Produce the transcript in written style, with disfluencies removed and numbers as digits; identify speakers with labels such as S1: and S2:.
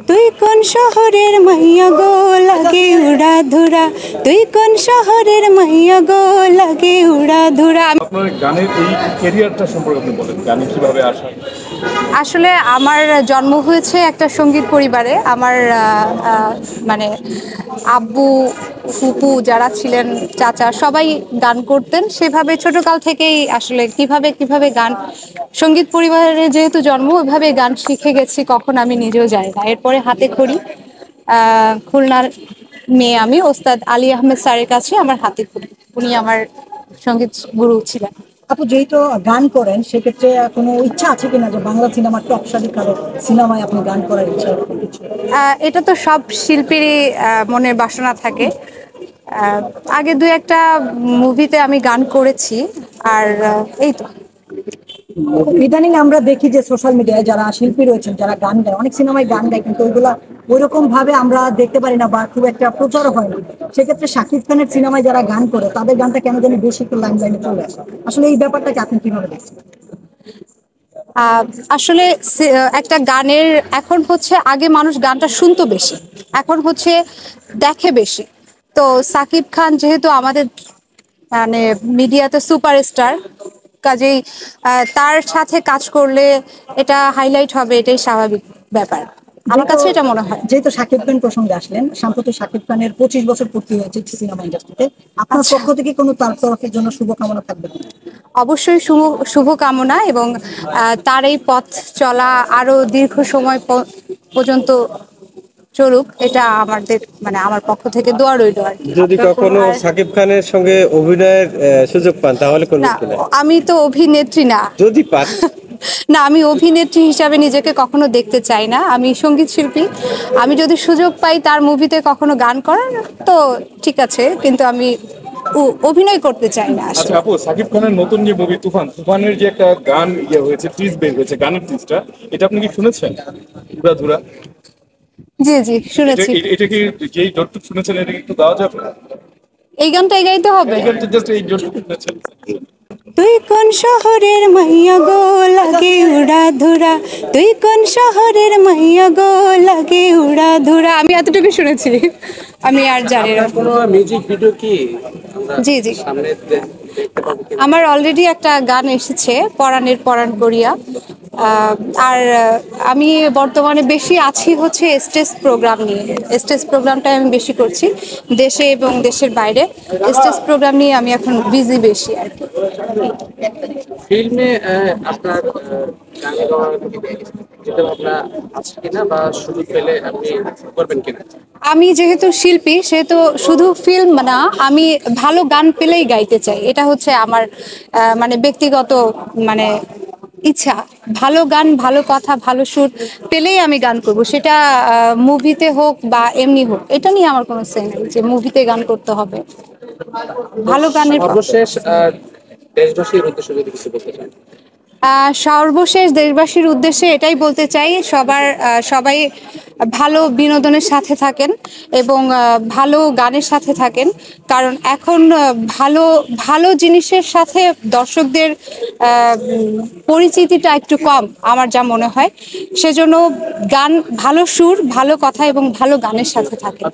S1: তুই কোন শহরের মাইয়া গো লাগে উড়া ধুরা, তুই কোন শহরের মাইয়া গো লাগে উড়া ধুরা।
S2: আপনার গানের এই ক্যারিয়ারটা সম্পর্কে আপনি বলেন, গানে কিভাবে আসা?
S1: আসলে আমার জন্ম হয়েছে একটা সঙ্গীত পরিবারে। আমার মানে আব্বু ফুপু যারা ছিলেন, চাচা সবাই গান করতেন। সেভাবে ছোটকাল থেকেই আসলে কিভাবে কিভাবে গান, সঙ্গীত পরিবারে যেহেতু জন্ম, ওইভাবে গান শিখে গেছি, কখন আমি নিজেও জানি না। এরপরে হাতে খড়ি, খুলনার মেয়ে আমি, ওস্তাদ আলী আহমেদ স্যারের কাছে আমার হাতে খড়ি, উনি আমার সঙ্গীত গুরু ছিলেন।
S3: আপু যেহেতু গান করেন, সেক্ষেত্রে কোনো ইচ্ছা আছে কিনা যে বাংলা সিনেমার টপসারি কারো সিনেমায় আপনি গান করার ইচ্ছা কিছু?
S1: এটা তো সব শিল্পীরই মনের বাসনা থাকে। আগে দু একটা মুভিতে আমি গান করেছি, আর এই তো।
S3: ইদানিং আমরা দেখি যে সোশ্যাল মিডিয়ায় যারা শিল্পী রয়েছেন, যারা গান গায়, অনেক সিনেমায় গান গায়, কিন্তু ওইগুলা ওইরকম ভাবে আমরা দেখতে পারি না বা খুব একটা প্রচার হয় না। সেক্ষেত্রে শাকিব খানের সিনেমায় যারা গান করে, তাদের গানটা কেন জানি বেশি একটু লাইনে চলে আসে। আসলে এই ব্যাপারটাকে আপনি কিভাবে দেখছেন?
S1: আসলে একটা গানের এখন হচ্ছে, আগে মানুষ গানটা শুনতো বেশি, এখন হচ্ছে দেখে বেশি। তো সাকিব খান যেহেতু আমাদের মানে মিডিয়াতে সুপারস্টার, কাজেই তার সাথে কাজ করলে এটা হাইলাইট হবে, এটাই স্বাভাবিক ব্যাপার। আমার কাছে এটা মনে হয়।
S3: যেহেতু শাকিব খান প্রসঙ্গে আসলেন, সম্প্রতি শাকিব খানের 25 বছর পূর্তি হয়েছে সিনেমা ইন্ডাস্ট্রিতে, আপনার
S1: আচ্ছা,
S3: পক্ষ থেকে কোনো তার তরফের জন্য শুভকামনা থাকবে?
S1: অবশ্যই শুভকামনা, এবং তার এই পথ চলা আরো দীর্ঘ সময় পর্যন্ত চলুক, এটা আমাদের মানে আমার পক্ষ থেকে দোয়া রইল আর কি।
S4: যদি কখনো সাকিব খানের সঙ্গে অভিনয়ের সুযোগ পান তাহলে করবেন কিনা?
S1: আমি তো অভিনেত্রী না।
S4: যদি পান।
S1: না, আমি অভিনেত্রী হিসাবে নিজেকে কখনো দেখতে চাই না। আমি সঙ্গীত শিল্পী। আমি যদি সুযোগ পাই তার মুভিতে কখনো গান করার, তো ঠিক আছে, কিন্তু আমি অভিনয় করতে চাই না
S2: আচ্ছা
S1: আসলে।
S2: আপু, সাকিব খানের নতুন যে মুভি তুফানের যে একটা গান হয়েছে, টিজ বের হয়েছে, গানের টিজটা, এটা আপনি কি শুনেছেন? উড়া ধুরা।
S1: জি জি, শুনেছি।
S2: এটা কি, যেই যতটুকু শুনেছেন এটা কি একটু দেওয়া যাবে?
S1: এই গানটা গাইতে হবে।
S2: এই গানটা জাস্ট এই যতটুকু শুনেছেন।
S1: তুই কোন শহরের মাইয়া গো লাগে উড়া ধুরা, তুই কোন শহরের মাইয়া গো লাগে উড়া ধুরা। আমি এতটুকু শুনেছি, আমি আর জানি না।
S4: কোনো মিউজিক ভিডিও কি
S1: জি জি,
S4: সামনে দেখতে পাবো কিনা?
S1: আমার অলরেডি একটা গান এসেছে, পরাণের পরাণ করিয়া। আর আমি বর্তমানে বেশি আছি হচ্ছে স্টেজ প্রোগ্রাম নিয়ে। স্টেজ প্রোগ্রামটা আমি বেশি করছি, দেশে এবং দেশের বাইরে। স্টেজ প্রোগ্রাম নিয়ে আমি এখন বিজি বেশি আর কি।
S4: ফিল্মে আপনার গান গাওয়ার চিন্তা ভাবনা আছে কিনা, বা সুযোগ পেলে আপনি করবেন কিনা?
S1: আমি যেহেতু শিল্পী, সেহেতু শুধু ফিল্ম না, আমি ভালো গান পেলেই গাইতে চাই। এটা হচ্ছে আমার মানে ব্যক্তিগত মানে ইচ্ছা। ভালো গান, ভালো কথা, ভালো সুর পেলেই আমি গান করব, সেটা মুভিতে হোক বা এমনি হোক। এটা নিয়ে আমার কোনো সে নেই যে মুভিতে গান করতে হবে। ভালো গানের
S4: সর্বশেষ দেশবাসীর উদ্দেশ্যে যদি কিছু বলতে চান?
S1: সর্বশেষ দেশবাসীর উদ্দেশ্যে এটাই বলতে চাই, সবাই ভালো বিনোদনের সাথে থাকেন এবং ভালো গানের সাথে থাকেন। কারণ এখন ভালো ভালো জিনিসের সাথে দর্শকদের পরিচিতিটা একটু কম, আমার যা মনে হয়। সেজন্য গান, ভালো সুর, ভালো কথা এবং ভালো গানের সাথে থাকেন।